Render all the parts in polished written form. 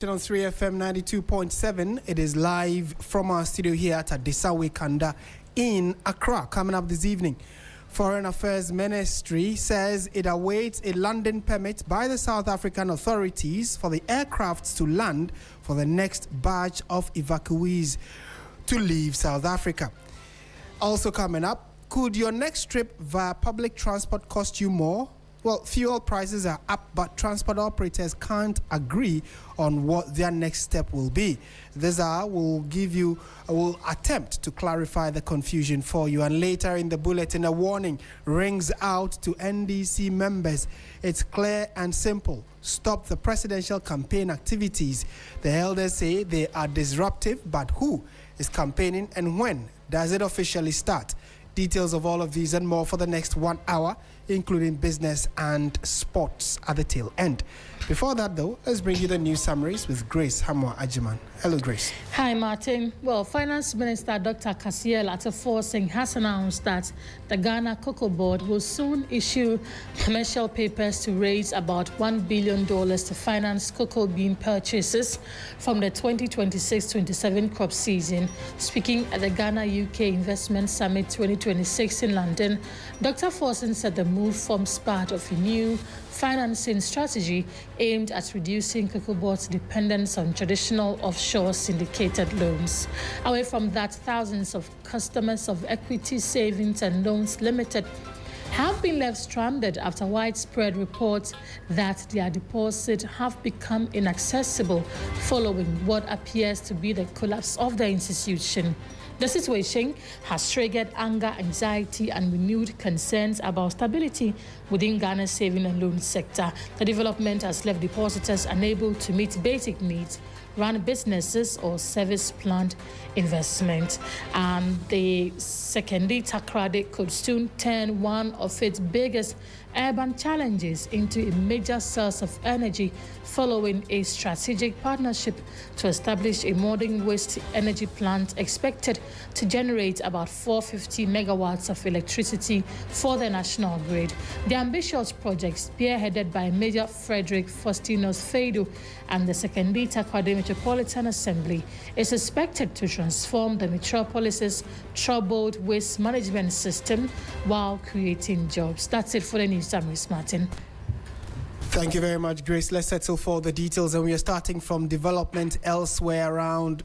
On 3FM 92.7, it is live from our studio here at Adesawe Kanda in Accra. Coming up this evening, Foreign Affairs Ministry says it awaits a landing permit by the South African authorities for the aircrafts to land for the next batch of evacuees to leave South Africa. Also coming up, could your next trip via public transport cost you more? Well, fuel prices are up, but transport operators can't agree on what their next step will be. This hour will attempt to clarify the confusion for you. And later in the bulletin, a warning rings out to NDC members. It's clear and simple. Stop the presidential campaign activities. The elders say they are disruptive, but who is campaigning and when does it officially start? Details of all of these and more for the next 1 hour, including business and sports at the tail end. Before that, though, let's bring you the news summaries with Grace Hamwa Ajiman. Hello, Grace. Hi, Martin. Well, Finance Minister Dr. Asiedu-Dartey has announced that the Ghana Cocoa Board will soon issue commercial papers to raise about $1 billion to finance cocoa bean purchases from the 2026-27 crop season. Speaking at the Ghana-UK Investment Summit 2026 in London, Dr. Forson said the move forms part of a new financing strategy aimed at reducing Cocoa Board's dependence on traditional offshore syndicated loans. Away from that, thousands of customers of Equity Savings and Loans Limited have been left stranded after widespread reports that their deposits have become inaccessible following what appears to be the collapse of the institution. The situation has triggered anger, anxiety, and renewed concerns about stability within Ghana's saving and loan sector. The development has left depositors unable to meet basic needs, run businesses, or service planned investment. The secondary takrade could soon turn one of its biggest urban challenges into a major source of energy following a strategic partnership to establish a modern waste energy plant expected to generate about 450 megawatts of electricity for the national grid. The ambitious project, spearheaded by Major Frederick Faustinus Feido and the secondary takrade Metropolitan Assembly, is expected to transform the metropolis's troubled waste management system while creating jobs. That's it for the news summaries, Martin. Thank you very much, Grace. Let's settle for the details, and we are starting from development elsewhere around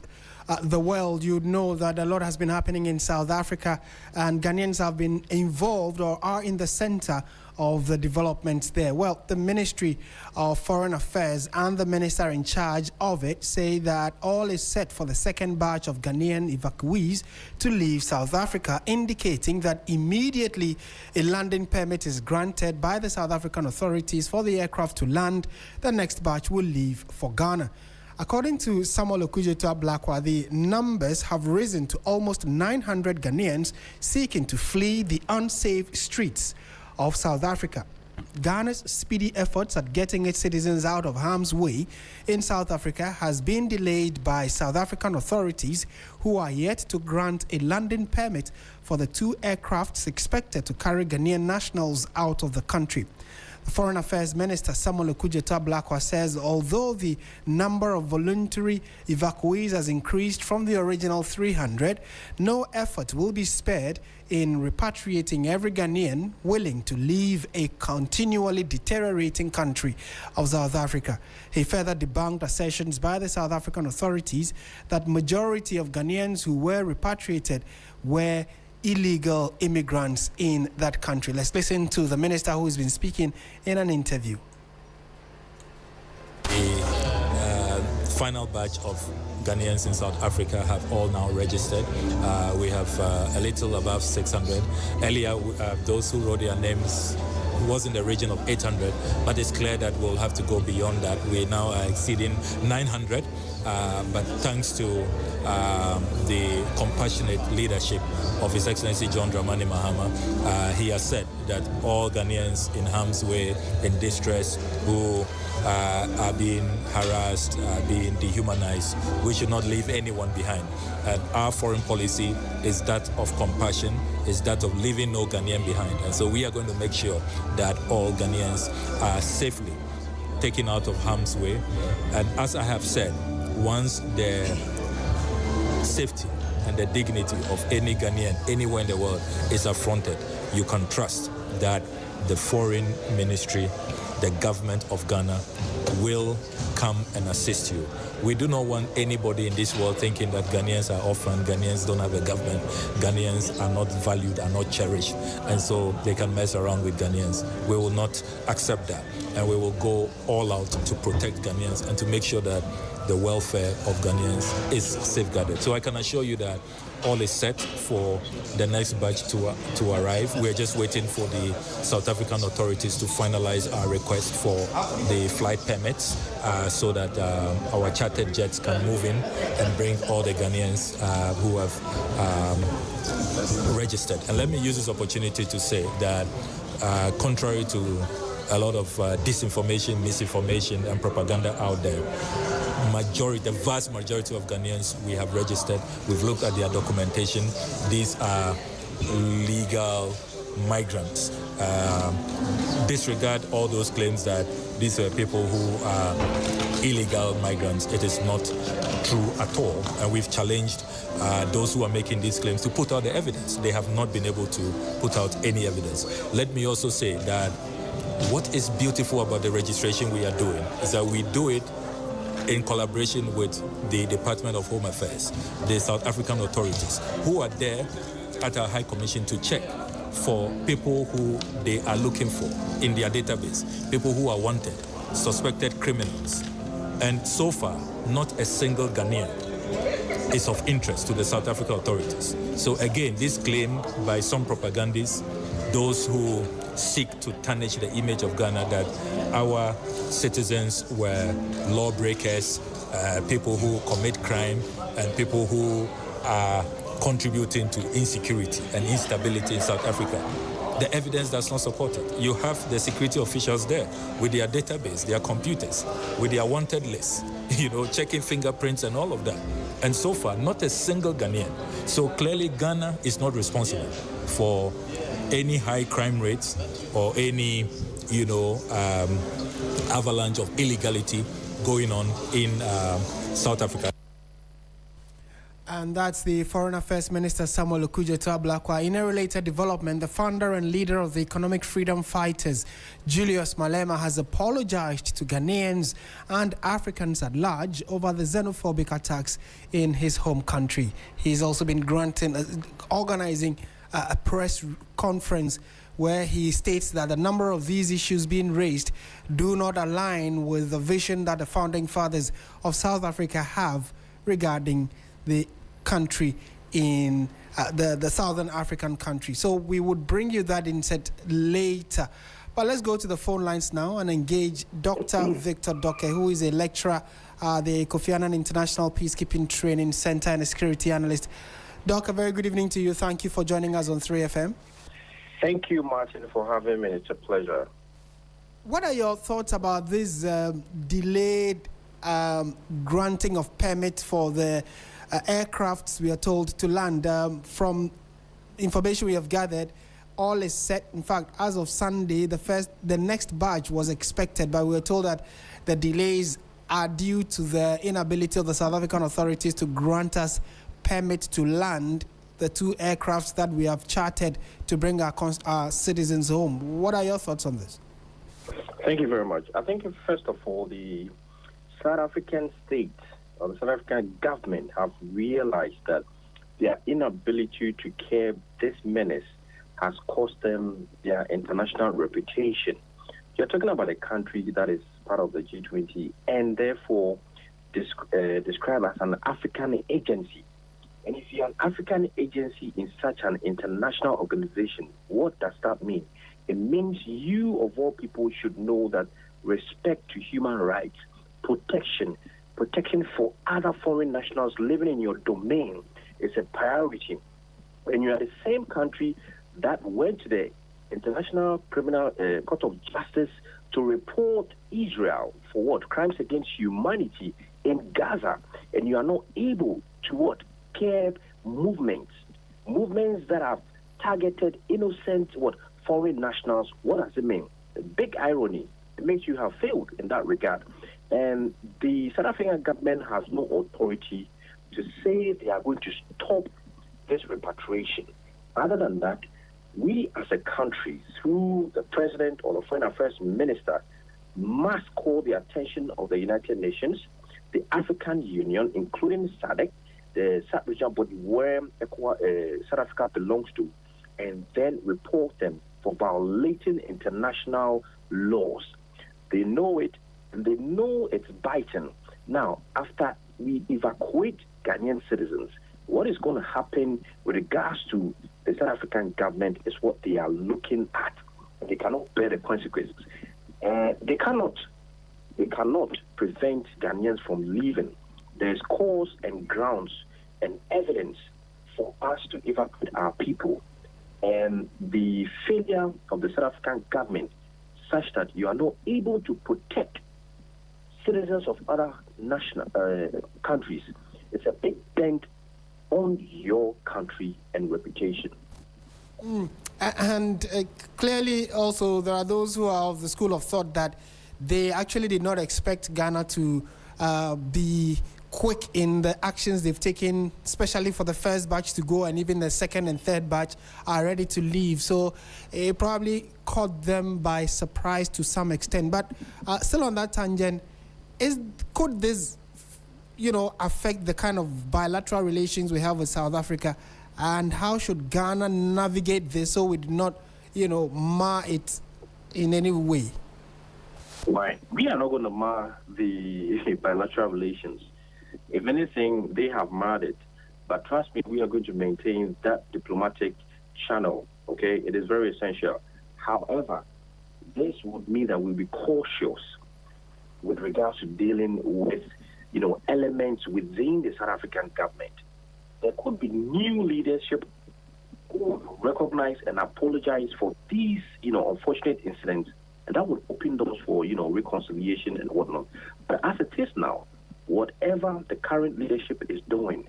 the world. You know that a lot has been happening in South Africa, and Ghanaians have been involved or are in the center of the developments there. Well, the Ministry of Foreign Affairs and the minister in charge of it say that all is set for the second batch of Ghanaian evacuees to leave South Africa, indicating that immediately a landing permit is granted by the South African authorities for the aircraft to land, the next batch will leave for Ghana. According to Samuel Okudzeto-Ablakwa, the numbers have risen to almost 900 Ghanaians seeking to flee the unsafe streets of South Africa. Ghana's speedy efforts at getting its citizens out of harm's way in South Africa has been delayed by South African authorities, who are yet to grant a landing permit for the two aircrafts expected to carry Ghanaian nationals out of the country. The Foreign Affairs Minister Samuel Okudzeto-Ablakwa says although the number of voluntary evacuees has increased from the original 300, no effort will be spared in repatriating every Ghanaian willing to leave a continually deteriorating country of South Africa. He further debunked assertions by the South African authorities that majority of Ghanaians who were repatriated were illegal immigrants in that country. Let's listen to the minister who has been speaking in an interview. The final batch of Ghanaians in South Africa have all now registered. We have a little above 600. Earlier, those who wrote their names was in the region of 800, but it's clear that we'll have to go beyond that. We now are exceeding 900, but thanks to the compassionate leadership of His Excellency John Dramani Mahama, he has said that all Ghanaians in harm's way, in distress, who are being harassed, being dehumanized, we should not leave anyone behind. And our foreign policy is that of compassion, is that of leaving no Ghanaian behind. And so we are going to make sure that all Ghanaians are safely taken out of harm's way. And as I have said, once the safety and the dignity of any Ghanaian anywhere in the world is affronted, you can trust that the foreign ministry, the government of Ghana will come and assist you. We do not want anybody in this world thinking that Ghanaians are orphaned, Ghanaians don't have a government, Ghanaians are not valued, are not cherished, and so they can mess around with Ghanaians. We will not accept that, and we will go all out to protect Ghanaians and to make sure that the welfare of Ghanaians is safeguarded. So I can assure you that all is set for the next batch to arrive. We're just waiting for the South African authorities to finalize our request for the flight permits so that our chartered jets can move in and bring all the Ghanaians who have registered. And let me use this opportunity to say that contrary to a lot of disinformation, misinformation, and propaganda out there, the vast majority of Ghanaians we have registered. We've looked at their documentation. These are legal migrants. Disregard all those claims that these are people who are illegal migrants. It is not true at all. And we've challenged those who are making these claims to put out the evidence. They have not been able to put out any evidence. Let me also say that what is beautiful about the registration we are doing is that we do it in collaboration with the Department of Home Affairs, the South African authorities, who are there at our High Commission to check for people who they are looking for in their database, people who are wanted, suspected criminals. And so far, not a single Ghanaian is of interest to the South African authorities. So again, this claim by some propagandists, those who seek to tarnish the image of Ghana, that our citizens were lawbreakers, people who commit crime, and people who are contributing to insecurity and instability in South Africa. The evidence does not support it. You have the security officials there with their database, their computers, with their wanted lists, checking fingerprints and all of that. And so far, not a single Ghanaian. So clearly, Ghana is not responsible for any high crime rates or any, avalanche of illegality going on in South Africa. And that's the Foreign Affairs Minister Samuel Okudzeto-Ablakwa. In a related development, the founder and leader of the Economic Freedom Fighters, Julius Malema, has apologized to Ghanaians and Africans at large over the xenophobic attacks in his home country. He's also been organizing a press conference where he states that the number of these issues being raised do not align with the vision that the founding fathers of South Africa have regarding the country in the Southern African country. So we would bring you that insight later. But let's go to the phone lines now and engage Dr. Victor Doke, who is a lecturer at the Kofi Annan International Peacekeeping Training Center and a security analyst. Doc, a very good evening to you. Thank you for joining us on 3FM. Thank you, Martin, for having me. It's a pleasure. What are your thoughts about this delayed granting of permits for the aircrafts we are told to land? From information we have gathered, all is set. In fact, as of Sunday, the next batch was expected, but we were told that the delays are due to the inability of the South African authorities to grant us permit to land the two aircrafts that we have chartered to bring our citizens home. What are your thoughts on this? Thank you very much. I think, first of all, the South African state or the South African government have realized that their inability to curb this menace has cost them their international reputation. You're talking about a country that is part of the G20 and therefore described as an African agency. And if you're an African agency in such an international organization, what does that mean? It means you, of all people, should know that respect to human rights, protection for other foreign nationals living in your domain is a priority. And you are the same country that went to the International Criminal Court of Justice to report Israel for what? Crimes against humanity in Gaza. And you are not able to what? Curb movements that have targeted innocent foreign nationals. What does it mean? The big irony it means you have failed in that regard. And the South African government has no authority to say they are going to stop this repatriation. Other than that, we as a country, through the president or the foreign affairs minister, must call the attention of the United Nations, the African Union, including SADC, the sub-regional body where South Africa belongs to, and then report them for violating international laws. They know it, and they know it's biting. Now, after we evacuate Ghanaian citizens, what is going to happen with regards to the South African government is what they are looking at. And they cannot bear the consequences. They cannot prevent Ghanaians from leaving. There's cause and grounds and evidence for us to evacuate our people. And the failure of the South African government such that you are not able to protect citizens of other national countries, it's a big dent on your country and reputation. And clearly also there are those who are of the school of thought that they actually did not expect Ghana to be quick in the actions they've taken, especially for the first batch to go, and even the second and third batch are ready to leave. So it probably caught them by surprise to some extent. But still on that tangent, could this affect the kind of bilateral relations we have with South Africa, and how should Ghana navigate this so we do not, mar it in any way? Right. We are not going to mar the bilateral relations. If anything, they have marred it. But trust me, we are going to maintain that diplomatic channel, okay? It is very essential. However, this would mean that we'll be cautious with regards to dealing with elements within the South African government. There could be new leadership who recognize and apologize for these, unfortunate incidents, and that would open doors for, reconciliation and whatnot. But as it is now, whatever the current leadership is doing,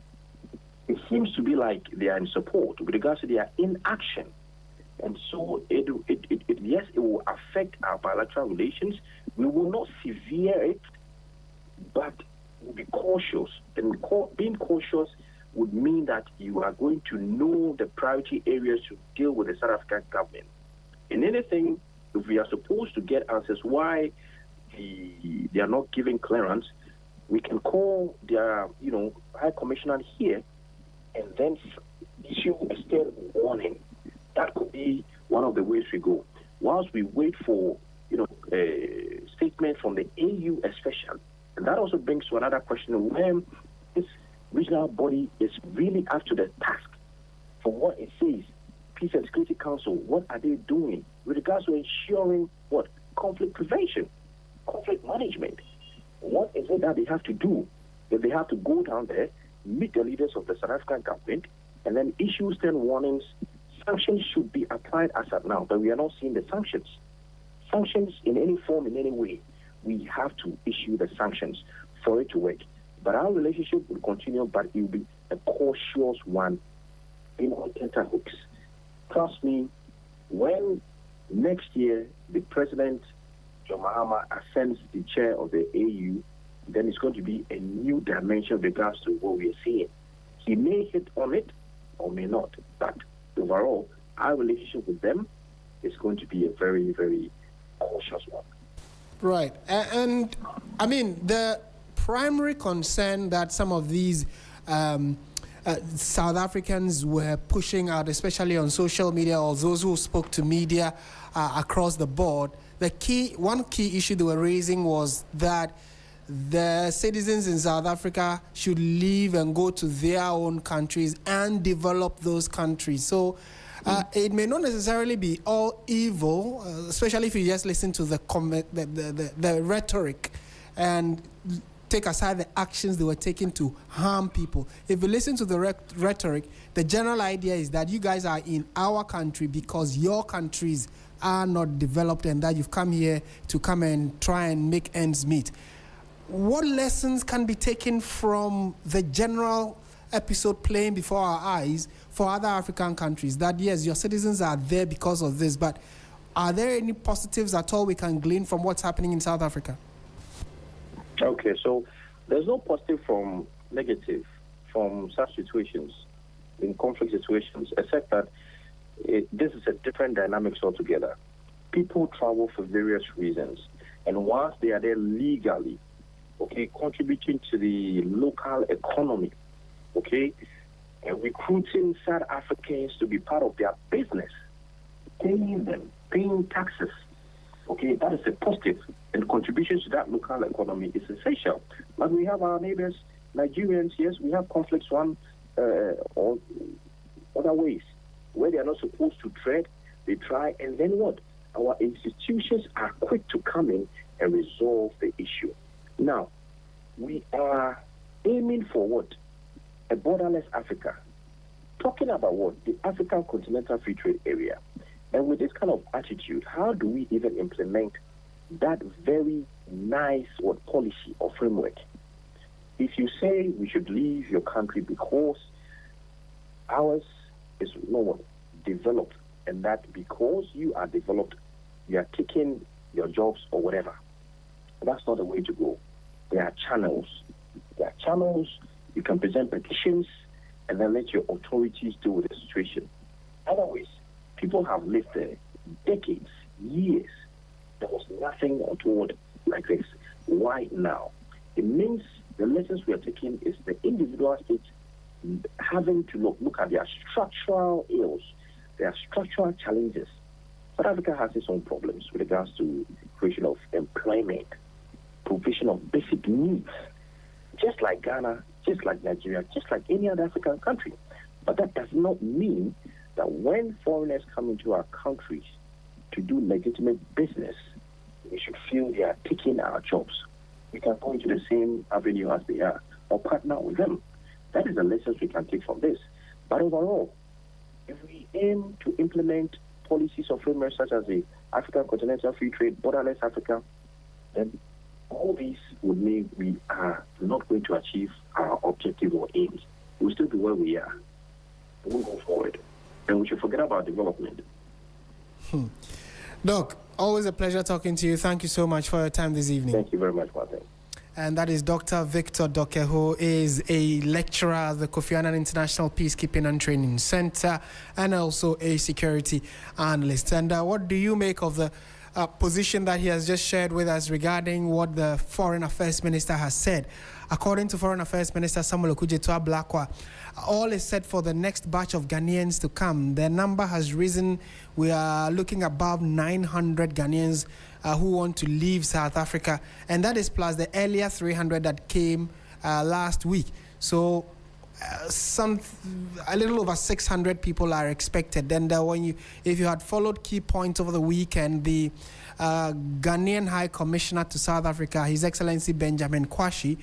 it seems to be like they are in support with regards to their inaction. And so, it will affect our bilateral relations. We will not severe it, but we'll be cautious. And being cautious would mean that you are going to know the priority areas to deal with the South African government. In anything, if we are supposed to get answers why they are not giving clearance, we can call their, High Commissioner here and then issue a state warning. That could be one of the ways we go. Whilst we wait for, a statement from the AU especially. And that also brings to another question, when this regional body is really up to the task for what it says. Peace and Security Council, what are they doing with regards to ensuring what? Conflict prevention, conflict management. What is it that they have to do? If they have to go down there, meet the leaders of the South African government, and then issue stern warnings, sanctions should be applied as of now, but we are not seeing the sanctions. Sanctions in any form, in any way, we have to issue the sanctions for it to work. But our relationship will continue, but it will be a cautious one on tenterhooks. Trust me, when next year the President, John Mahama, ascends the chair of the AU, then it's going to be a new dimension with regards to what we are seeing. He may hit on it or may not, but overall, our relationship with them is going to be a very, very cautious one. Right. And I mean, the primary concern that some of these South Africans were pushing out, especially on social media, or those who spoke to media across the board, one key issue they were raising was that the citizens in South Africa should leave and go to their own countries and develop those countries. So it may not necessarily be all evil, especially if you just listen to the rhetoric and take aside the actions they were taking to harm people. If you listen to the rhetoric, the general idea is that you guys are in our country because your countries are not developed and that you've come here to come and try and make ends meet. What lessons can be taken from the general episode playing before our eyes for other African countries? That yes, your citizens are there because of this, but Are there any positives at all we can glean from what's happening in South Africa? Okay, so there's no positive from negative from such situations, in conflict situations, except that this is a different dynamics altogether. People travel for various reasons, and once they are there legally, okay, contributing to the local economy, okay, and recruiting South Africans to be part of their business, paying them, paying taxes, okay, that is a positive, and contributions to that local economy is essential. But we have our neighbors, Nigerians, yes, we have conflicts one or other ways where they are not supposed to tread, they try, and then what? Our institutions are quick to come in and resolve the issue. Now, we are aiming for what? A borderless Africa. Talking about what? The African Continental Free Trade Area. And with this kind of attitude, how do we even implement that very nice policy or framework? If you say we should leave your country because ours is not developed, and that because you are developed, you are taking your jobs or whatever, that's not the way to go. There are channels. There are channels. You can present petitions and then let your authorities deal with the situation. Otherwise, people have lived there decades, years. There was nothing untoward like this. Why now? It means the lessons we are taking is the individual states having to look at their structural ills, their structural challenges. South Africa has its own problems with regards to creation of employment, provision of basic needs, just like Ghana, just like Nigeria, just like any other African country. But that does not mean that when foreigners come into our countries to do legitimate business, we should feel they are taking our jobs. We can go into the same avenue as they are or partner with them. That is the lessons we can take from this. But overall, if we aim to implement policies or frameworks such as the African Continental Free Trade, Borderless Africa, then all these would mean we are not going to achieve our objective or aims. We'll still be where we are. We'll go forward. And we should forget about development. Doc, always a pleasure talking to you. Thank you so much for your time this evening. Thank you very much, Martin. And that is Dr. Victor Doke, who is a lecturer at the Kofi Annan International Peacekeeping and Training Center and also a security analyst. And what do you make of the position that he has just shared with us regarding what the Foreign Affairs Minister has said? According to Foreign Affairs Minister Samuel Okudzeto-Ablakwa, all is set for the next batch of Ghanaians to come. Their number has risen. We are looking above 900 Ghanaians who want to leave South Africa, and that is plus the earlier 300 that came last week. So a little over 600 people are expected. And if you had followed key points over the weekend, the Ghanaian High Commissioner to South Africa, His Excellency Benjamin Kwashi,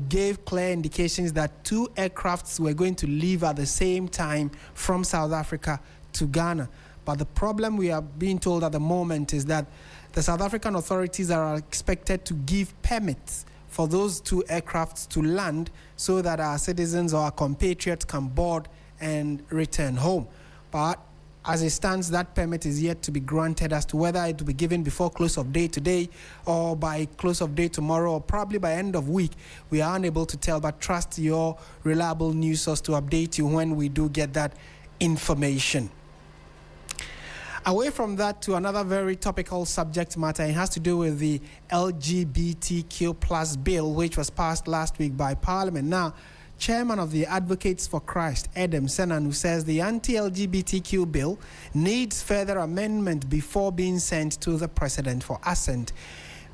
gave clear indications that 2 aircrafts were going to leave at the same time from South Africa to Ghana. But the problem we are being told at the moment is that the South African authorities are expected to give permits for those 2 aircrafts to land so that our citizens or our compatriots can board and return home. But as it stands, that permit is yet to be granted. As to whether it will be given before close of day today or by close of day tomorrow or probably by end of week, we are unable to tell, but trust your reliable news source to update you when we do get that information. Away from that to another very topical subject matter, it has to do with the LGBTQ plus bill, which was passed last week by Parliament. Now, Chairman of the Advocates for Christ, Adam Senanu, says the anti-LGBTQ bill needs further amendment before being sent to the President for assent.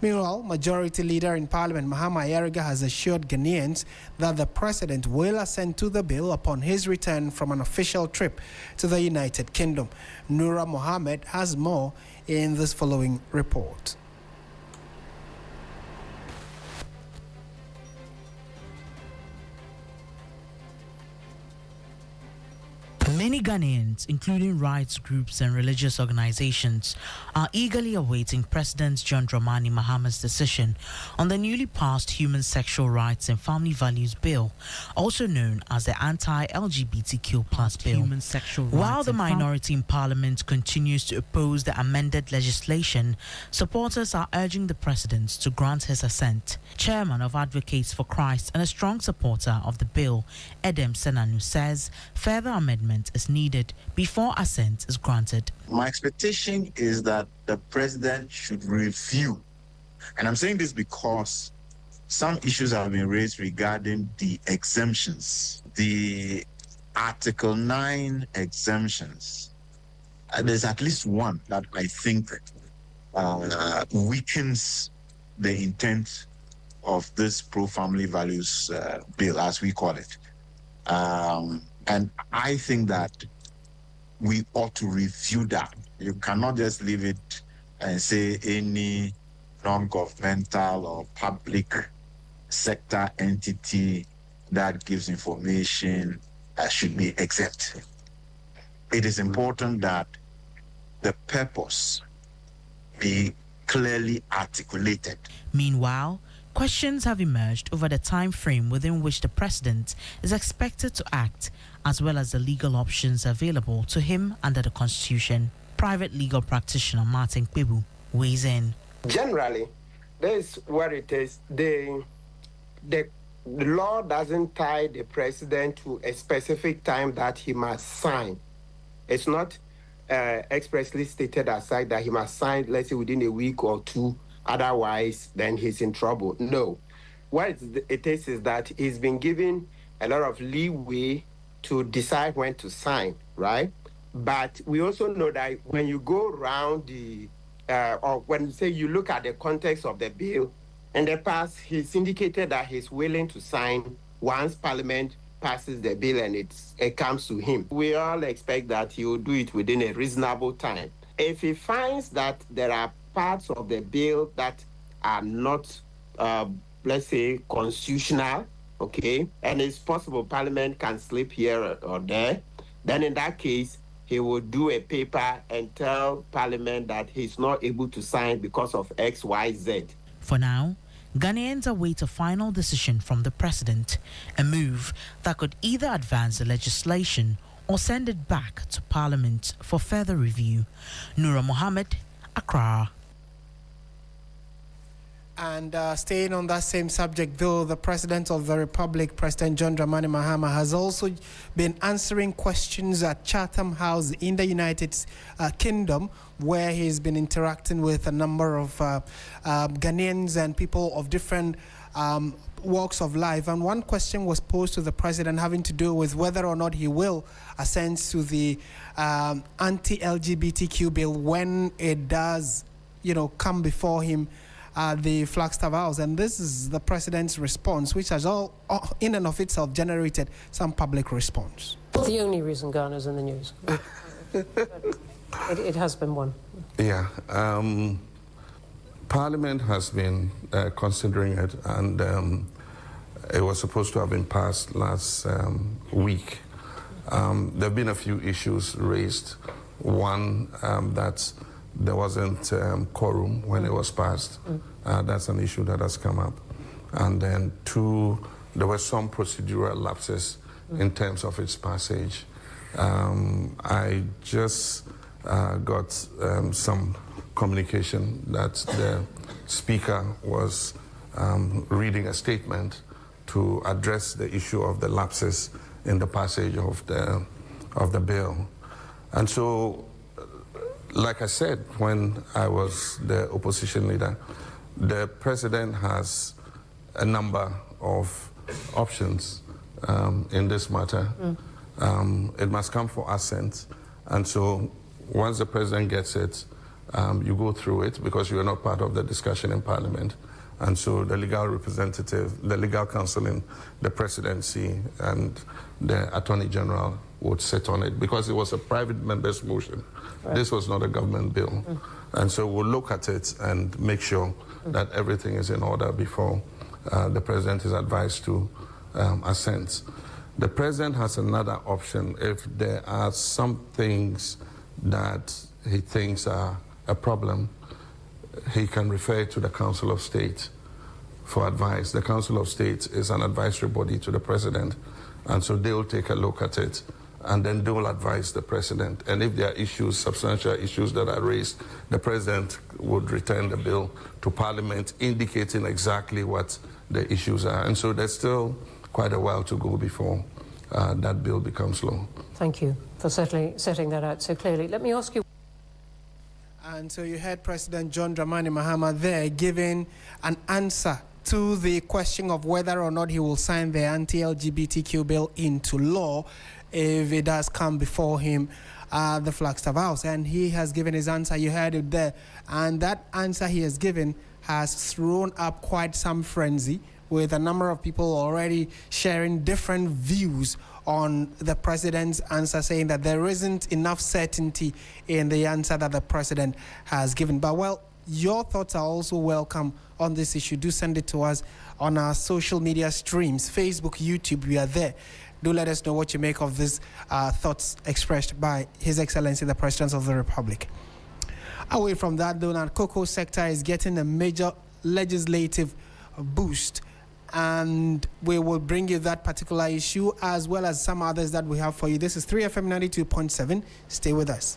Meanwhile, Majority Leader in Parliament, Mahama Ayariga, has assured Ghanaians that the President will assent to the bill upon his return from an official trip to the United Kingdom. Noura Mohammed has more in this following report. Many Ghanaians, including rights groups and religious organizations, are eagerly awaiting President John Dramani Mahama's decision on the newly passed Human Sexual Rights and Family Values Bill, also known as the Anti-LGBTQ+ Bill. While the minority in Parliament continues to oppose the amended legislation, supporters are urging the President to grant his assent. Chairman of Advocates for Christ and a strong supporter of the bill, Edem Senanu, says further amendment is needed before assent is granted. My expectation is that the President should review, and I'm saying this because some issues have been raised regarding the exemptions, the Article 9 exemptions. There's at least one that I think weakens the intent of this pro-family values bill, as we call it. And I think that we ought to review that. You cannot just leave it and say any non-governmental or public sector entity that gives information should be exempt. It is important that the purpose be clearly articulated. Meanwhile, questions have emerged over the time frame within which the President is expected to act, as well as the legal options available to him under the Constitution. Private legal practitioner Martin Kwebu weighs in. Generally, this is what it is. The law doesn't tie the President to a specific time that he must sign. It's not expressly stated aside that he must sign, let's say, within a week or two. Otherwise, then he's in trouble. No. What it is that he's been given a lot of leeway to decide when to sign, right? But we also know that when you go around or when you say you look at the context of the bill, in the past, he's indicated that he's willing to sign once Parliament passes the bill and it comes to him. We all expect that he will do it within a reasonable time. If he finds that there are parts of the bill that are not, let's say, constitutional, okay, and it's possible Parliament can slip here or there, then in that case, he will do a paper and tell Parliament that he's not able to sign because of X, Y, Z. For now, Ghanaians await a final decision from the President, a move that could either advance the legislation or send it back to Parliament for further review. Noura Mohammed, Accra. And staying on that same subject, though, the President of the Republic, President John Dramani Mahama, has also been answering questions at Chatham House in the United Kingdom, where he's been interacting with a number of Ghanaians and people of different walks of life. And one question was posed to the President having to do with whether or not he will assent to the anti-LGBTQ bill when it does, come before him the Flagstaff House. And this is the President's response, which has all in and of itself generated some public response. The only reason Ghana's in the news. It has been one. Yeah. Parliament has been considering it, and it was supposed to have been passed last week. There have been a few issues raised. One, that there wasn't quorum when it was passed. That's an issue that has come up. And then two, there were some procedural lapses in terms of its passage. I just got some communication that the Speaker was reading a statement to address the issue of the lapses in the passage of the bill. And so, like I said, when I was the opposition leader, the President has a number of options in this matter. It must come for assent. And so once the President gets it, you go through it because you are not part of the discussion in Parliament. And so the legal representative, the legal counsel in the Presidency and the Attorney General would sit on it because it was a private member's motion. Right. This was not a government bill. And so we'll look at it and make sure that everything is in order before the President is advised to assent. The president has another option if there are some things that he thinks are a problem. He can refer to the Council of State for advice. The Council of State is an advisory body to the president, and so they will take a look at it, and then they will advise the president. And if there are issues, substantial issues that are raised, the president would return the bill to Parliament, indicating exactly what the issues are. And so there's still quite a while to go before that bill becomes law. Thank you for setting that out so clearly. Let me ask you. And so you heard President John Dramani Mahama there giving an answer to the question of whether or not he will sign the anti-LGBTQ bill into law if it does come before him at the Flagstaff House. And he has given his answer. You heard it there. And that answer he has given has thrown up quite some frenzy, with a number of people already sharing different views on the president's answer, saying that there isn't enough certainty in the answer that the president has given. But, well, your thoughts are also welcome on this issue. Do send it to us on our social media streams, Facebook, YouTube. We are there. Do let us know what you make of these thoughts expressed by His Excellency, the President of the Republic. Away from that, though, the cocoa sector is getting a major legislative boost, and we will bring you that particular issue as well as some others that we have for you. This is 3FM 92.7. Stay with us.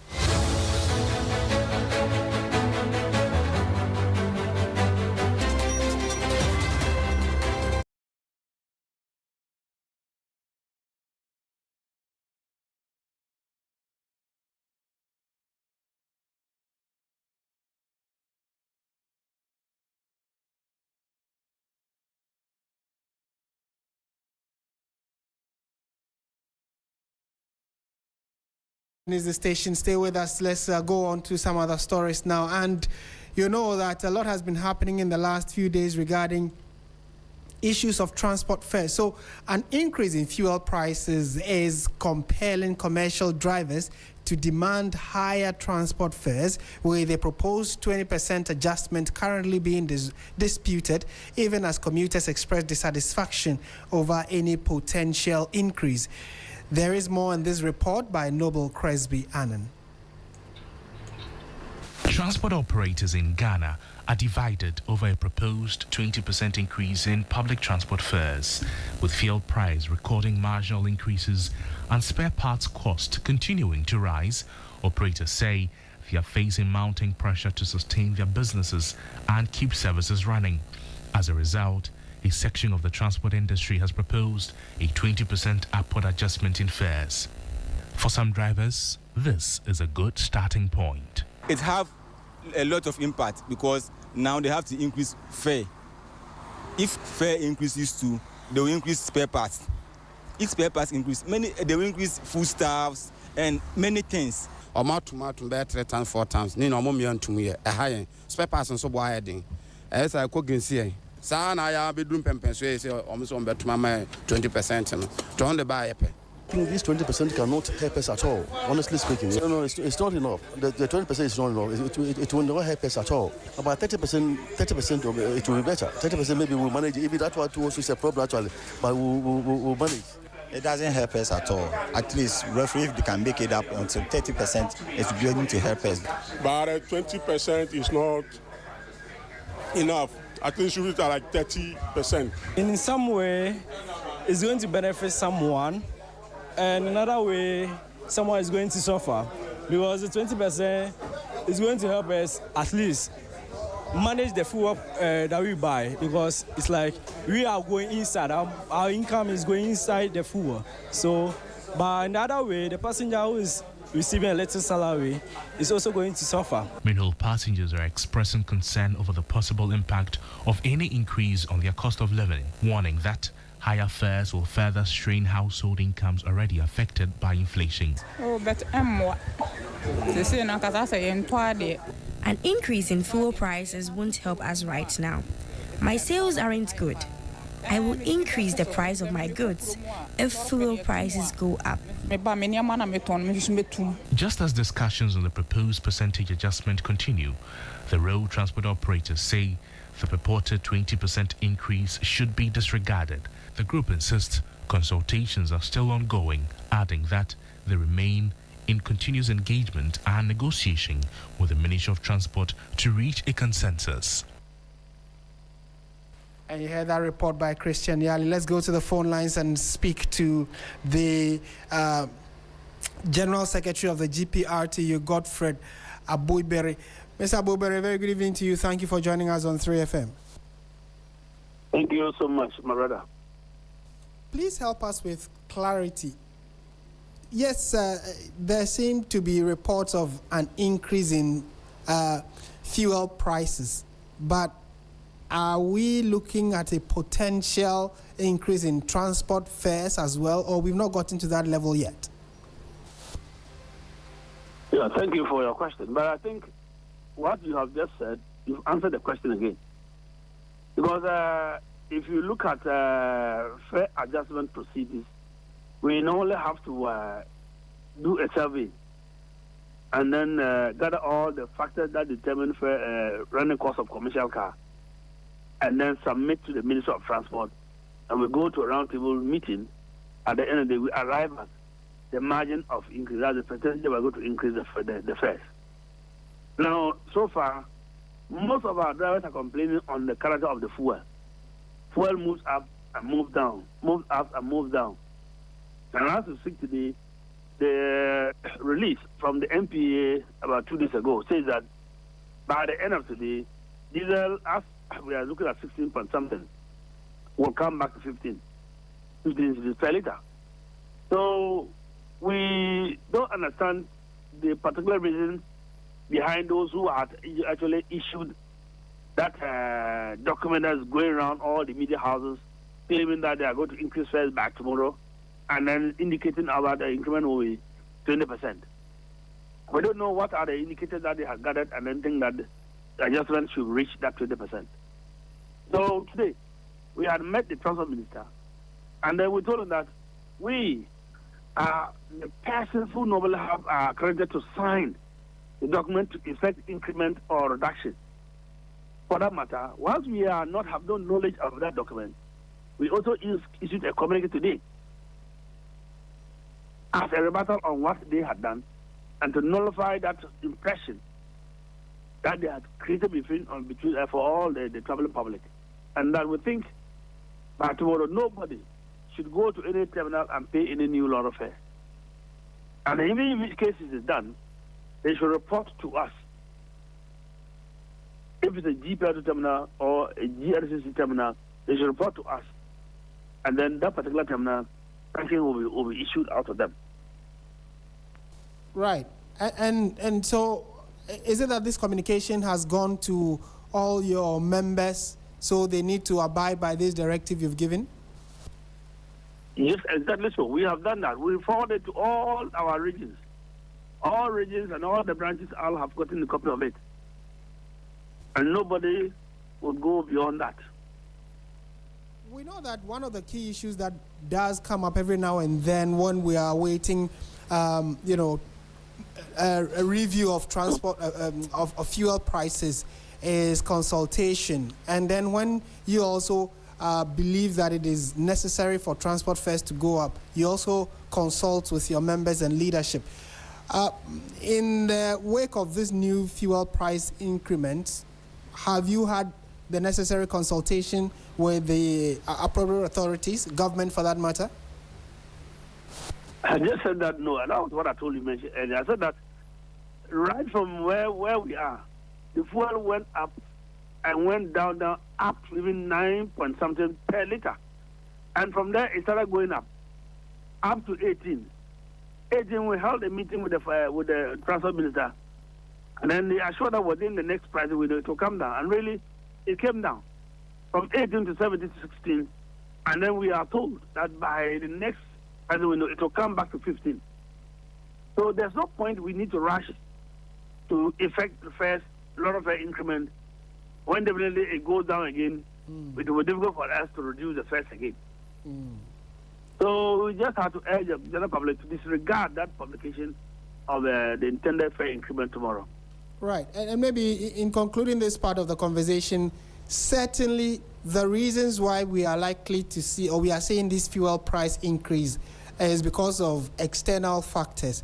Is the station. Stay with us. Let's go on to some other stories now. And you know that a lot has been happening in the last few days regarding issues of transport fares. So an increase in fuel prices is compelling commercial drivers to demand higher transport fares, with a proposed 20% adjustment currently being disputed, even as commuters express dissatisfaction over any potential increase. There is more in this report by Noble Cresby Annan. Transport operators in Ghana are divided over a proposed 20% increase in public transport fares, with fuel price recording marginal increases and spare parts cost continuing to rise. Operators say they are facing mounting pressure to sustain their businesses and keep services running. As a result, a section of the transport industry has proposed a 20% upward adjustment in fares. For some drivers, this is a good starting point. It have a lot of impact because now they have to increase fare. If fare increases too, they will increase spare parts. If spare parts increase, they will increase foodstuffs and many things. Tomato better 3 times 4 times. No more than 2 years. A high spare parts and so why adding. As I could see. Sana ya bedroom pempenso say almost on bet my 20% to on the buy. I think this 20% cannot help us at all, honestly speaking. No, it's not enough. The 20% is not enough. It will not help us at all. About 30% of it will be better. 30% maybe we'll manage. Even that one too also is a problem actually, but we'll manage. It doesn't help us at all. At least, roughly, if they can make it up until 30%, it's going to help us. But 20% is not enough. At least you reach like 30%. In some way, it's going to benefit someone, and another way, someone is going to suffer, because the 20% is going to help us at least manage the fuel that we buy, because it's like we are going inside, our income is going inside the fuel. So, but another way, the passenger who is receiving a little salary is also going to suffer. Meanwhile, passengers are expressing concern over the possible impact of any increase on their cost of living, warning that higher fares will further strain household incomes already affected by inflation. An increase in fuel prices won't help us right now. My sales aren't good. I will increase the price of my goods if fuel prices go up. Just as discussions on the proposed percentage adjustment continue, the road transport operators say the purported 20% increase should be disregarded. The group insists consultations are still ongoing, adding that they remain in continuous engagement and negotiation with the Ministry of Transport to reach a consensus. And you heard that report by Christian Yali. Let's go to the phone lines and speak to the General Secretary of the GPRTU, Godfred Abuibere. Mr. Abuibere, very good evening to you. Thank you for joining us on 3FM. Thank you so much, my brother. Please help us with clarity. Yes, there seem to be reports of an increase in fuel prices, but are we looking at a potential increase in transport fares as well, or we've not gotten to that level yet? Yeah, thank you for your question. But I think what you have just said, you've answered the question again. Because if you look at fare adjustment procedures, we normally have to do a survey and then gather all the factors that determine running cost of commercial car, and then submit to the Ministry of Transport, and we go to a roundtable meeting. At the end of the day, we arrive at the margin of increase, that's the percentage we're going to increase the fares. Now, so far, most of our drivers are complaining on the character of the fuel. Fuel moves up and moves down, moves up and moves down. And as we speak today, the release from the MPA about 2 days ago says that by the end of today, diesel, as we are looking at 16 point something, will come back to 15 cedis per liter. So we don't understand the particular reason behind those who had actually issued that document that's going around all the media houses, claiming that they are going to increase fares back tomorrow, and then indicating about the increment will be 20%. We don't know what are the indicators that they have gathered, and then think that the adjustment should reach that 20%. So today, we had met the transport minister, and then we told him that we are the persons who normally have accredited to sign the document to effect increment or reduction. For that matter, once we have no knowledge of that document, we also issued a communique today as a rebuttal on what they had done, and to nullify that impression that they had created between for all the traveling public. And that we think by tomorrow nobody should go to any terminal and pay any new lot of fare. And even in which case it is done, they should report to us. If it's a GPRT terminal or a GRCC terminal, they should report to us. And then that particular terminal, ranking will be issued out of them. Right. And so is it that this communication has gone to all your members, so they need to abide by this directive you've given? Yes, exactly so. We have done that. We forwarded to all our regions. All regions and all the branches all have gotten a copy of it. And nobody would go beyond that. We know that one of the key issues that does come up every now and then when we are waiting, a review of transport, of fuel prices is consultation. And then when you also believe that it is necessary for transport fares to go up, you also consult with your members and leadership. In the wake of this new fuel price increment, have you had the necessary consultation with the appropriate authorities, government for that matter? I just said that no, and that was what I told you mentioned earlier. I said that right from where we are, the fuel went up and went down, up even 9 point something per liter. And from there, it started going up to 18. 18, we held a meeting with the transport minister, and then they assured us within the next price window it will come down. And really, it came down from 18 to 17 to 16. And then we are told that by the next price window it will come back to 15. So there's no point we need to rush to effect the first lot of increment. When definitely it goes down again, it will be difficult for us to reduce the fares again. So we just have to urge the general public to disregard that publication of the intended fare increment tomorrow. Right. And maybe in concluding this part of the conversation, certainly the reasons why we are likely to see, or we are seeing this fuel price increase, is because of external factors.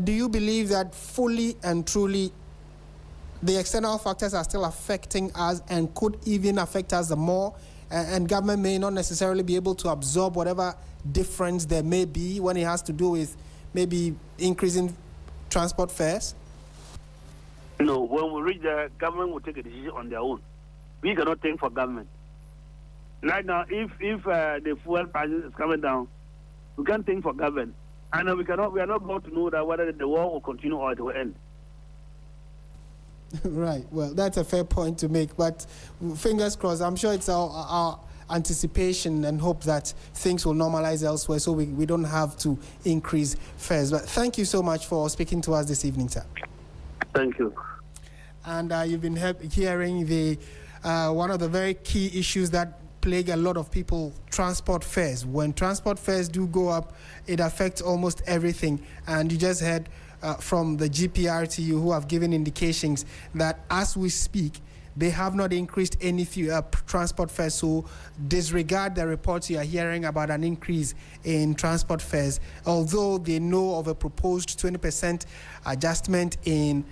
Do you believe that fully and truly the external factors are still affecting us and could even affect us more, and government may not necessarily be able to absorb whatever difference there may be when it has to do with maybe increasing transport fares? No, when we reach there, government will take a decision on their own. We cannot think for government. Right now, if the fuel prices is coming down, we can't think for government. And we are not going to know that whether the war will continue or it will end. Right. Well, that's a fair point to make, but fingers crossed. I'm sure it's our anticipation and hope that things will normalize elsewhere, so we don't have to increase fares. But thank you so much for speaking to us this evening, sir. Thank you. And you've been hearing the one of the very key issues that plague a lot of people: transport fares. When transport fares do go up, it affects almost everything. And you just heard from the GPRTU, who have given indications that as we speak, they have not increased any transport fares. So disregard the reports you are hearing about an increase in transport fares. Although they know of a proposed 20% adjustment in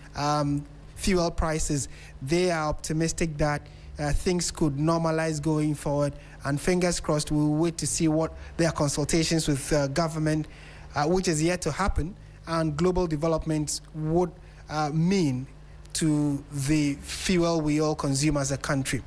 fuel prices, they are optimistic that things could normalize going forward. And fingers crossed, we'll wait to see what their consultations with government, which is yet to happen, and global developments would mean to the fuel we all consume as a country.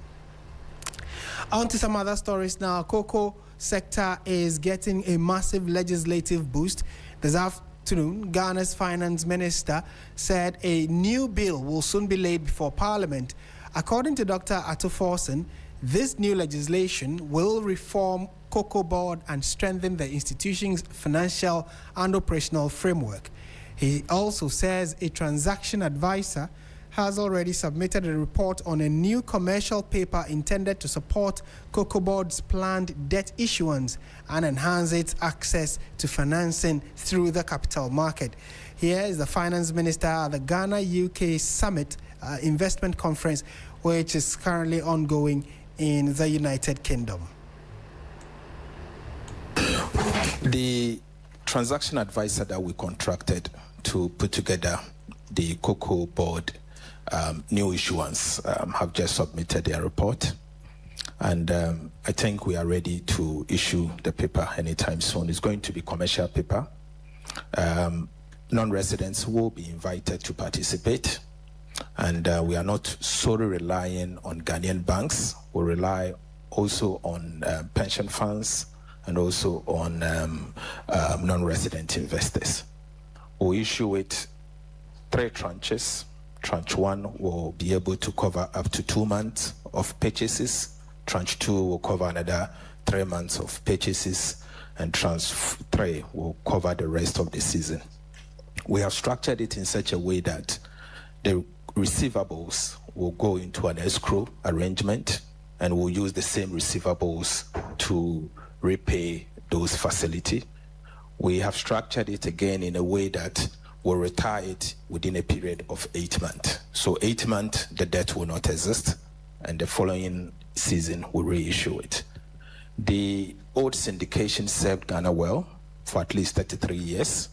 On to some other stories now. Cocoa sector is getting a massive legislative boost. This afternoon, Ghana's finance minister said a new bill will soon be laid before Parliament. According to Dr. Atto-Forson, this new legislation will reform Cocoa Board and strengthen the institution's financial and operational framework. He also says a transaction advisor has already submitted a report on a new commercial paper intended to support Cocoa Board's planned debt issuance and enhance its access to financing through the capital market. Here is the finance minister at the Ghana-UK Summit Investment Conference, which is currently ongoing in the United Kingdom. The transaction advisor that we contracted to put together the Cocoa Board new issuance have just submitted their report, and I think we are ready to issue the paper anytime soon. It's going to be commercial paper. Non-residents will be invited to participate, and we are not solely relying on Ghanaian banks. We rely also on pension funds and also on non-resident investors. We'll issue it 3 tranches. Tranche 1 will be able to cover up to 2 months of purchases. Tranche 2 will cover another 3 months of purchases, and tranche 3 will cover the rest of the season. We have structured it in such a way that the receivables will go into an escrow arrangement, and we'll use the same receivables to repay those facilities. We have structured it again in a way that we'll retire it within a period of 8 months. So 8 months, the debt will not exist, and the following season we'll reissue it. The old syndication served Ghana well for at least 33 years.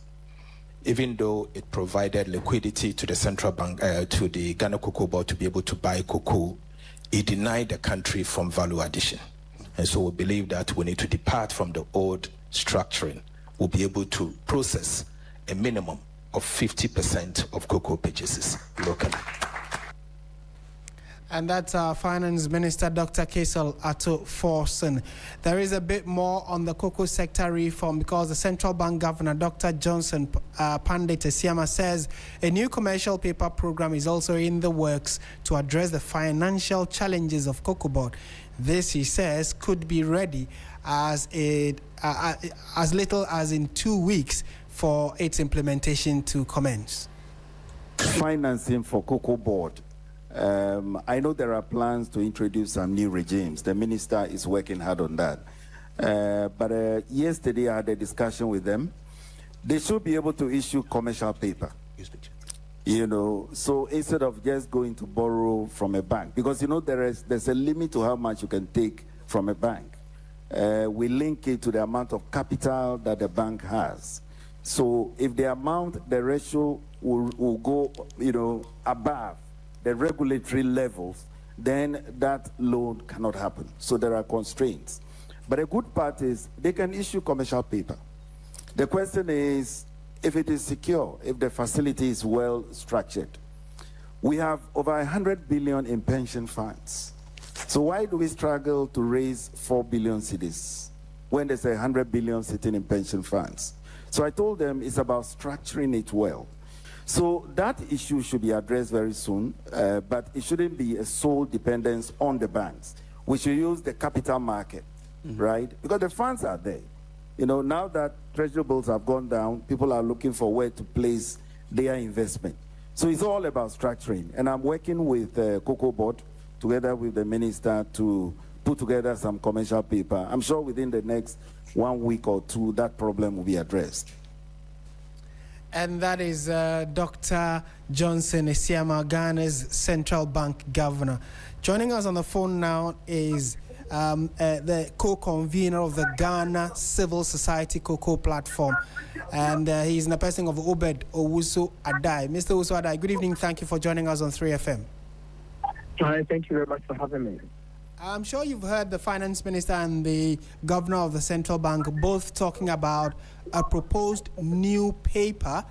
Even though it provided liquidity to the central bank, to the Ghana Cocoa Board to be able to buy cocoa, it denied the country from value addition. And so we believe that we need to depart from the old structuring. We'll be able to process a minimum of 50% of cocoa purchases locally. And that's our Finance Minister, Dr. Kesel Atto-Forson. There is a bit more on the cocoa sector reform because the Central Bank Governor, Dr. Johnson Pandit Esiama, says a new commercial paper program is also in the works to address the financial challenges of Cocoa Board. This, he says, could be ready as little as in 2 weeks for its implementation to commence. Financing for Cocoa Board. I know there are plans to introduce some new regimes. The minister is working hard on that. But yesterday I had a discussion with them. They should be able to issue commercial paper. You know, so instead of just going to borrow from a bank, because you know there's a limit to how much you can take from a bank. We link it to the amount of capital that the bank has. So if the amount, the ratio will go, you know, above the regulatory levels, then that loan cannot happen. So there are constraints. But a good part is they can issue commercial paper. The question is, if it is secure, if the facility is well structured. We have over 100 billion in pension funds. So why do we struggle to raise 4 billion cedis when there's 100 billion sitting in pension funds? So I told them it's about structuring it well. So that issue should be addressed very soon, but it shouldn't be a sole dependence on the banks. We should use the capital market, right? Because the funds are there. You know, now that treasury bills have gone down, people are looking for where to place their investment. So it's all about structuring. And I'm working with Cocoa Board, together with the minister, to put together some commercial paper. I'm sure within the next 1 week or two, that problem will be addressed. And that is Dr. Johnson Esiama, Ghana's central bank governor. Joining us on the phone now is the co-convener of the Ghana Civil Society Cocoa Platform. And he's in the person of Obed Owusu-Adai. Mr. Owusu-Adai, good evening. Thank you for joining us on 3FM. Hi, thank you very much for having me. I'm sure you've heard the finance minister and the governor of the central bank both talking about a proposed new paper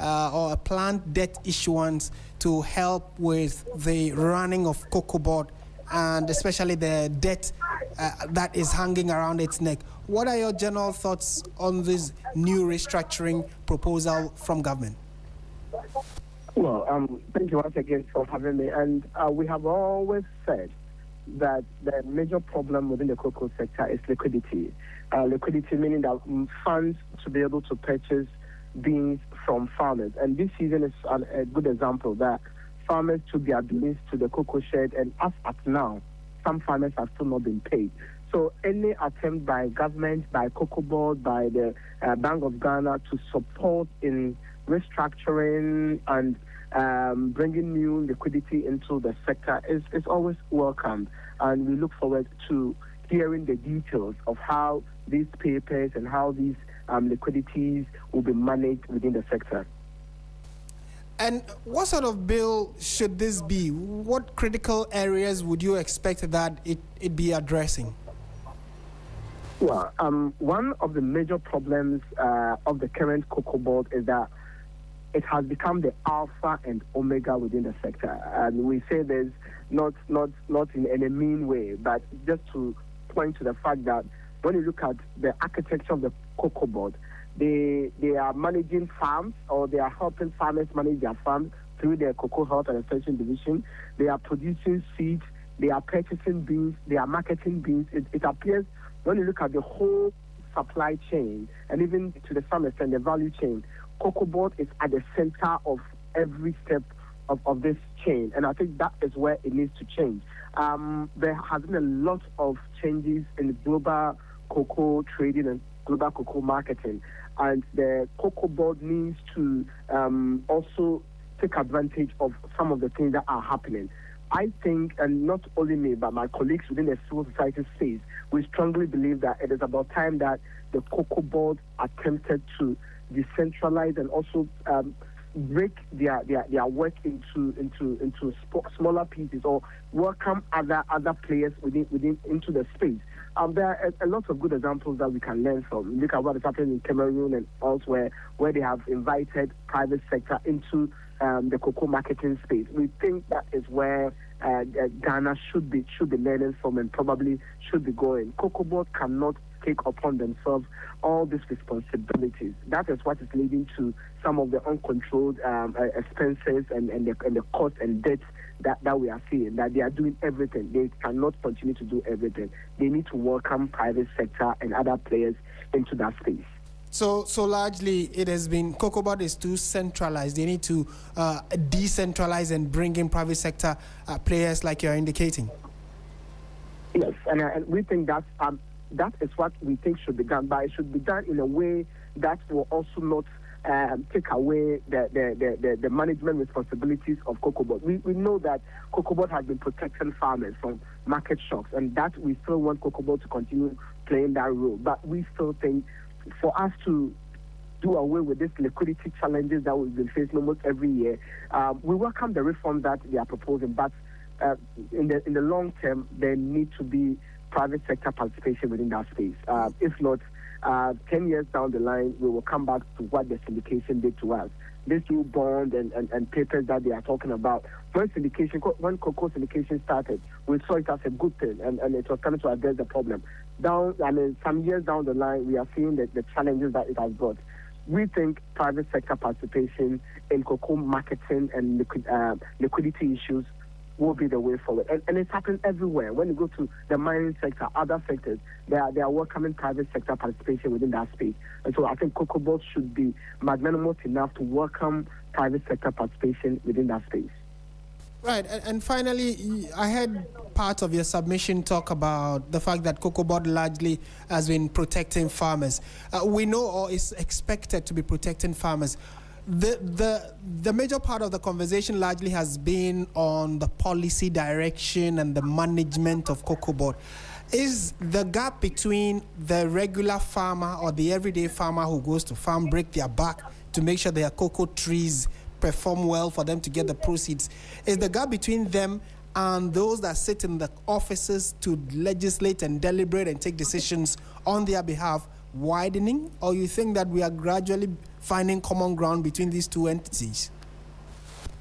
or a planned debt issuance to help with the running of Cocoa Board and especially the debt that is hanging around its neck. What are your general thoughts on this new restructuring proposal from government? Well, thank you once again for having me. And we have always said that the major problem within the cocoa sector is liquidity. Liquidity meaning that funds to be able to purchase beans from farmers. And this season is a good example that farmers took their beans to the cocoa shed, and as at now, some farmers have still not been paid. So any attempt by government, by Cocoa Board, by the Bank of Ghana to support in restructuring and bringing new liquidity into the sector is always welcomed. And we look forward to hearing the details of how these papers and how these liquidities will be managed within the sector. And what sort of bill should this be? What critical areas would you expect that it be addressing? Well, one of the major problems of the current Cocoa Board is that it has become the alpha and omega within the sector. And we say this not in a mean way, but just to point to the fact that when you look at the architecture of the Cocoa Board, they are managing farms, or they are helping farmers manage their farms through their Cocoa Health and Extension Division. They are producing seeds, they are purchasing beans, they are marketing beans. It appears when you look at the whole supply chain, and even to the some extent the value chain, Cocoa Board is at the center of every step of this chain. And I think that is where it needs to change. There has been a lot of changes in global cocoa trading and global cocoa marketing. And the Cocoa Board needs to also take advantage of some of the things that are happening. I think, and not only me, but my colleagues within the civil society space, we strongly believe that it is about time that the Cocoa Board attempted to decentralize and also break their work into smaller pieces, or welcome other players into the space. There are a lot of good examples that we can learn from. Look at what is happening in Cameroon and elsewhere, where they have invited private sector into the cocoa marketing space. We think that is where Ghana should be learning from and probably should be going. Cocoa Board cannot take upon themselves all these responsibilities. That is what is leading to some of the uncontrolled expenses and the cost and debt that we are seeing, that they are doing everything. They cannot continue to do everything. They need to welcome private sector and other players into that space. So largely it has been, Cocoa Board is too centralized. They need to decentralize and bring in private sector players like you're indicating. Yes, and we think that is what we think should be done, but it should be done in a way that will also not take away the management responsibilities of cocoa board. We know that cocoa board has been protecting farmers from market shocks, and that we still want cocoa board to continue playing that role. But we still think for us to do away with these liquidity challenges that we've been facing almost every year, we welcome the reforms that they are proposing, but in the long term, there need to be private sector participation within that space. If not, 10 years down the line, we will come back to what the syndication did to us. This new bond and papers that they are talking about, when cocoa syndication started, we saw it as a good thing, and it was coming to address the problem. Some years down the line, we are seeing the challenges that it has brought. We think private sector participation in cocoa marketing and liquidity issues will be the way forward. And it's happening everywhere. When you go to the mining sector, other sectors, they are welcoming private sector participation within that space. And so I think cocoa board should be magnanimous enough to welcome private sector participation within that space. Right, and finally, I heard part of your submission talk about the fact that cocoa board largely has been protecting farmers. We know, or is expected to be protecting farmers. The major part of the conversation largely has been on the policy direction and the management of cocoa board. Is the gap between the regular farmer or the everyday farmer who goes to farm, break their back to make sure their cocoa trees perform well for them to get the proceeds, is the gap between them and those that sit in the offices to legislate and deliberate and take decisions on their behalf widening, or you think that we are gradually finding common ground between these two entities?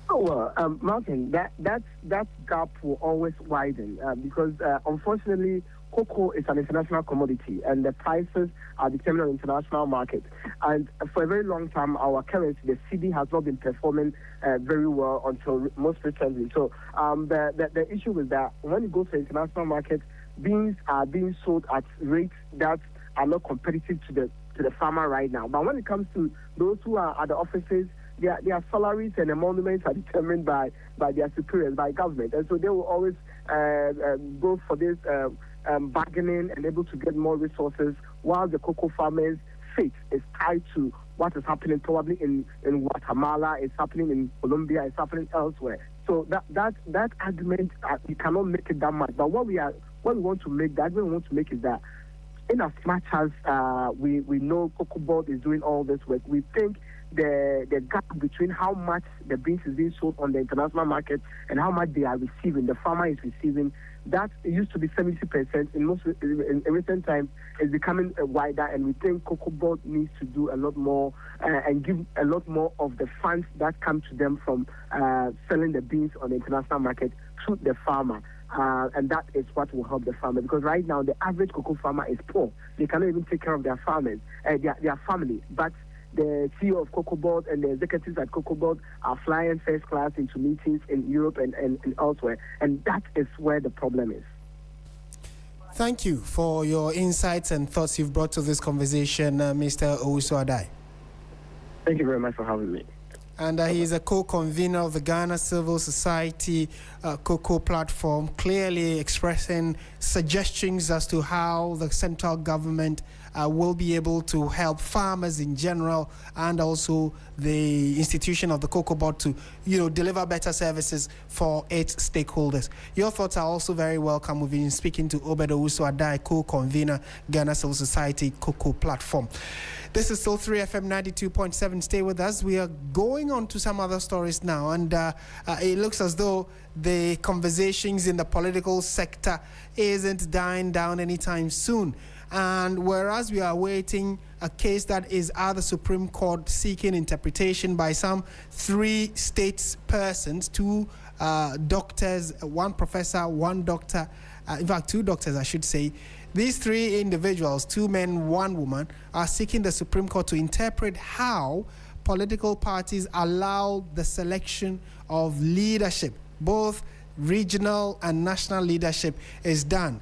Oh, well, Martin, that gap will always widen because unfortunately, cocoa is an international commodity and the prices are determined on the international market. And for a very long time, our currency, the cedi, has not been performing very well until most recently. So the issue is that when you go to the international market, beans are being sold at rates that are not competitive to the farmer right now. But when it comes to those who are at the offices, their salaries and emoluments are determined by their superiors, by government. And so they will always go for this bargaining and able to get more resources, while the cocoa farmers' fate is tied to what is happening probably in Guatemala, it's happening in Colombia, it's happening elsewhere. So that argument, you cannot make it that much. But what we want to make is that in as much as we know cocoa board is doing all this work, we think the gap between how much the beans is being sold on the international market and how much they are receiving, the farmer is receiving, that used to be 70%. In recent times, is becoming wider, and we think cocoa board needs to do a lot more and give a lot more of the funds that come to them from selling the beans on the international market to the farmer. And that is what will help the farmer, because right now the average cocoa farmer is poor. They cannot even take care of their farmers, their family. But the CEO of Cocoa Board and the executives at Cocoa Board are flying first class into meetings in Europe and elsewhere. And that is where the problem is. Thank you for your insights and thoughts you've brought to this conversation, Mr. Asiedu-Dartey. Thank you very much for having me. And he is a co-convener of the Ghana Civil Society Cocoa Platform, clearly expressing suggestions as to how the central government will be able to help farmers in general, and also the institution of the Cocoa Board to, deliver better services for its stakeholders. Your thoughts are also very welcome. We've been speaking to Obed Asiedu-Dartey, co-convener, Ghana Civil Society Cocoa Platform. This is still 3FM 92.7. Stay with us. We are going on to some other stories now, and it looks as though the conversations in the political sector isn't dying down anytime soon. And whereas we are waiting a case that is at the Supreme Court seeking interpretation by some 3 statespersons, 2 doctors, 1 professor, 1 doctor, in fact 2 doctors I should say. These 3 individuals, 2 men, 1 woman, are seeking the Supreme Court to interpret how political parties allow the selection of leadership, both regional and national leadership, is done.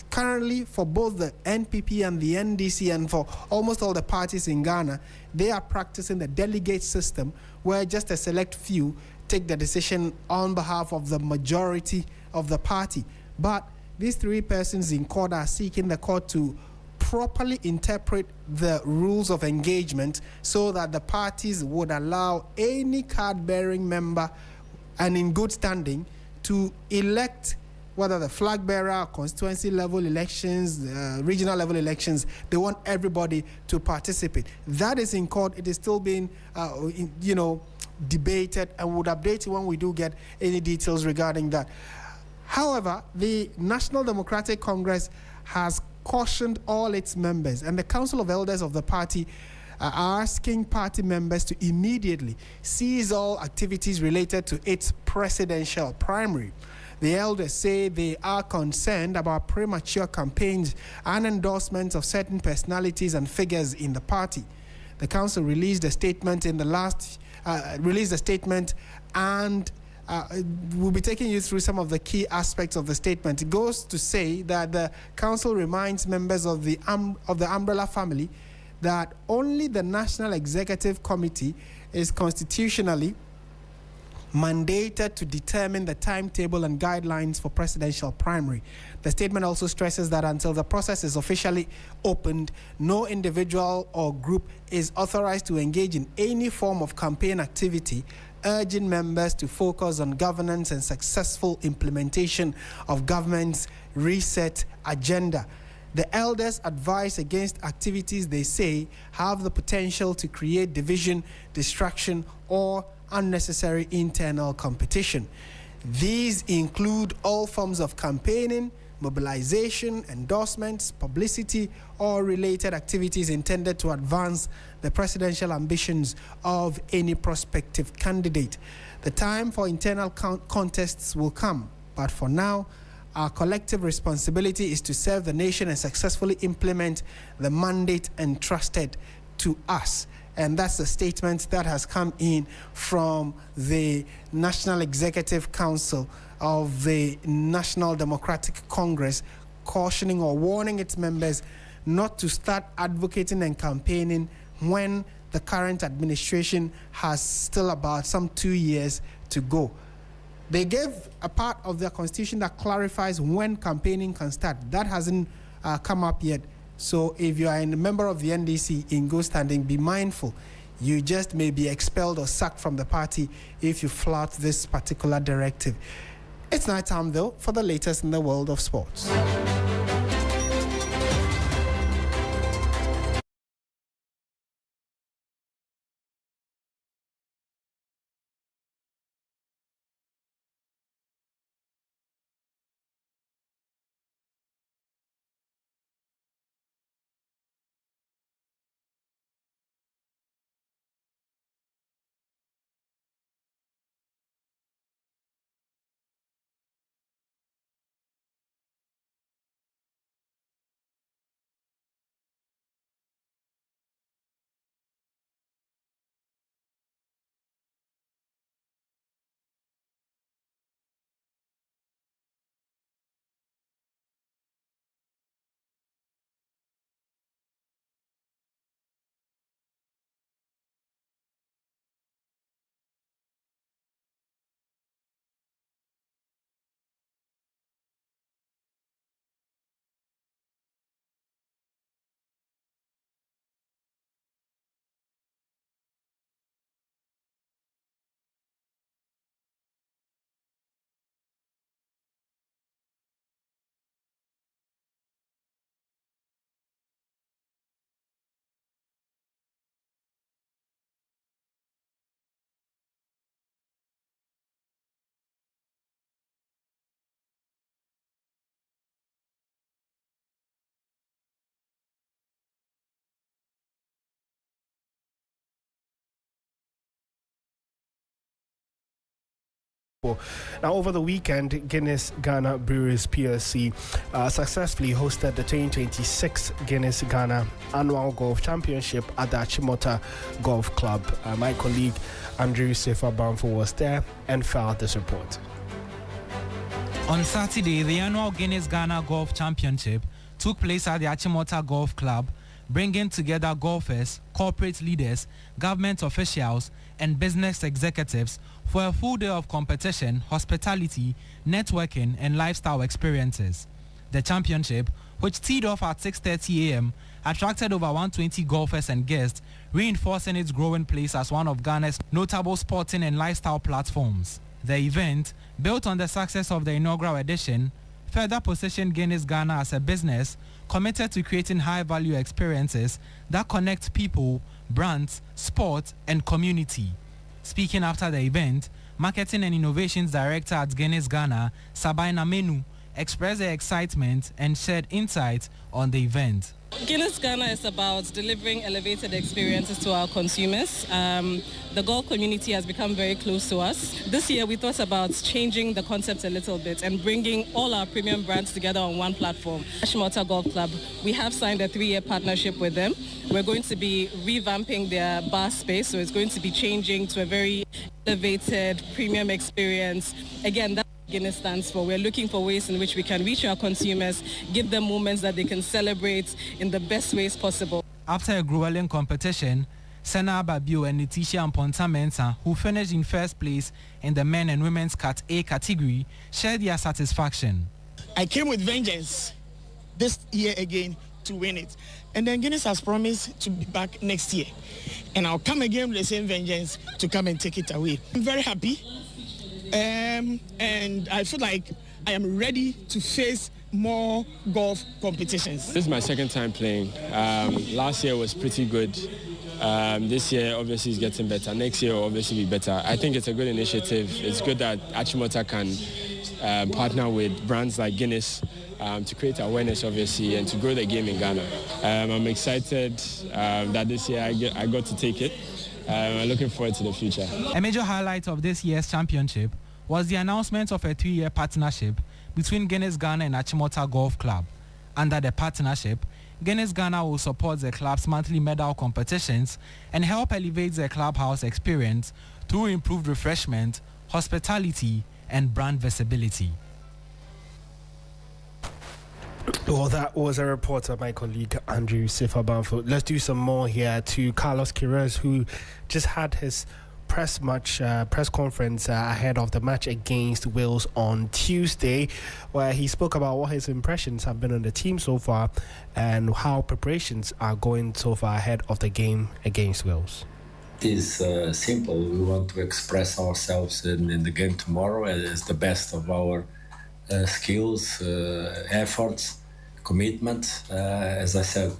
Currently, for both the NPP and the NDC, and for almost all the parties in Ghana, they are practicing the delegate system, where just a select few take the decision on behalf of the majority of the party. But these 3 persons in court are seeking the court to properly interpret the rules of engagement so that the parties would allow any card-bearing member and in good standing to elect, whether the flag bearer, constituency level elections, regional level elections. They want everybody to participate. That is in court. It is still being, debated, and we'll update you when we do get any details regarding that. However, the National Democratic Congress has cautioned all its members, and the Council of Elders of the party are asking party members to immediately cease all activities related to its presidential primary. The elders say they are concerned about premature campaigns and endorsements of certain personalities and figures in the party. The council released a statement and we'll be taking you through some of the key aspects of the statement. It goes to say that the council reminds members of the umbrella family that only the National Executive Committee is constitutionally mandated to determine the timetable and guidelines for presidential primary. The statement also stresses that until the process is officially opened, no individual or group is authorized to engage in any form of campaign activity, urging members to focus on governance and successful implementation of government's reset agenda. The elders advise against activities they say have the potential to create division, distraction, or unnecessary internal competition. These include all forms of campaigning, mobilization, endorsements, publicity, or related activities intended to advance the presidential ambitions of any prospective candidate. The time for internal contests will come, but for now, our collective responsibility is to serve the nation and successfully implement the mandate entrusted to us. And that's the statement that has come in from the National Executive Council of the National Democratic Congress, cautioning or warning its members not to start advocating and campaigning when the current administration has still about some 2 years to go. They gave a part of their constitution that clarifies when campaigning can start. That hasn't come up yet. So if you are a member of the NDC in good standing, be mindful. You just may be expelled or sacked from the party if you flout this particular directive. It's night time, though, for the latest in the world of sports. Now, over the weekend, Guinness Ghana Breweries PLC successfully hosted the 2026 Guinness Ghana Annual Golf Championship at the Achimota Golf Club. My colleague Andrew Sefa Bamfo was there and filed this report. On Saturday, the annual Guinness Ghana Golf Championship took place at the Achimota Golf Club, bringing together golfers, corporate leaders, government officials, and business executives for a full day of competition, hospitality, networking, and lifestyle experiences. The championship which teed off at 6:30 a.m., attracted over 120 golfers and guests, reinforcing its growing place as one of Ghana's notable sporting and lifestyle platforms. The event, built on the success of the inaugural edition, further positioned Guinness Ghana as a business committed to creating high-value experiences that connect people, brands, sport, and community. Speaking after the event, Marketing and Innovations Director at Guinness Ghana, Sabina Menu, expressed their excitement and shared insights on the event. Guinness Ghana is about delivering elevated experiences to our consumers. The golf community has become very close to us. This year we thought about changing the concept a little bit and bringing all our premium brands together on one platform. Asiedu-Dartey Golf Club, we have signed a 3-year partnership with them. We're going to be revamping their bar space, so it's going to be changing to a very elevated premium experience. Again, that's what Guinness stands for. We're looking for ways in which we can reach our consumers, give them moments that they can celebrate in the best ways possible. After a grueling competition, Sena Babio and Letitia Mponta Mensah, who finished in first place in the men and women's Cat A category, shared their satisfaction. I came with vengeance this year again to win it. And then Guinness has promised to be back next year. And I'll come again with the same vengeance to come and take it away. I'm very happy. And I feel like I am ready to face more golf competitions. This is my second time playing. Last year was pretty good. This year obviously is getting better. Next year will obviously be better. I think it's a good initiative. It's good that Achimota can partner with brands like Guinness to create awareness obviously and to grow the game in Ghana. I'm excited that this year I got to take it. I'm looking forward to the future. A major highlight of this year's championship was the announcement of a 3-year partnership between Guinness Ghana and Achimota Golf Club. Under the partnership, Guinness Ghana will support the club's monthly medal competitions and help elevate the clubhouse experience through improved refreshment, hospitality, and brand visibility. Well, that was a report of my colleague Andrew Sifabanfo. Let's do some more here to Carlos Queiroz, who just had his press conference ahead of the match against Wales on Tuesday, where he spoke about what his impressions have been on the team so far and how preparations are going so far ahead of the game against Wales. It is simple. We want to express ourselves in the game tomorrow as the best of our skills, efforts, commitment. As I said,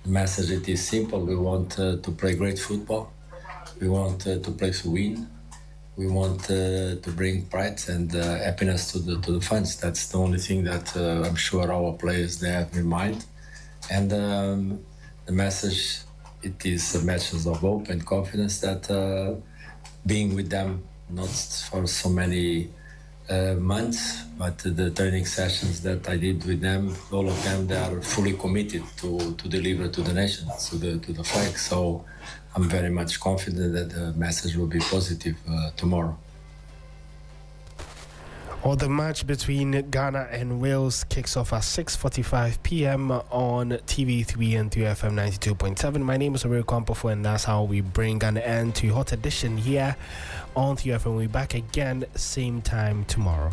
the message it is simple. We want to play great football. We want to play to win. We want to bring pride and happiness to the fans. That's the only thing that I'm sure our players they have in mind. And the message, it is a message of hope and confidence that being with them, not for so many months, but the training sessions that I did with them, all of them, they are fully committed to deliver to the nation, to the flag. So I'm very much confident that the message will be positive tomorrow. Well, the match between Ghana and Wales kicks off at 6:45 p.m. on TV3 and 3FM 92.7. My name is Ori Kwampofo, and that's how we bring an end to Hot Edition here on 3FM. We'll be back again same time tomorrow.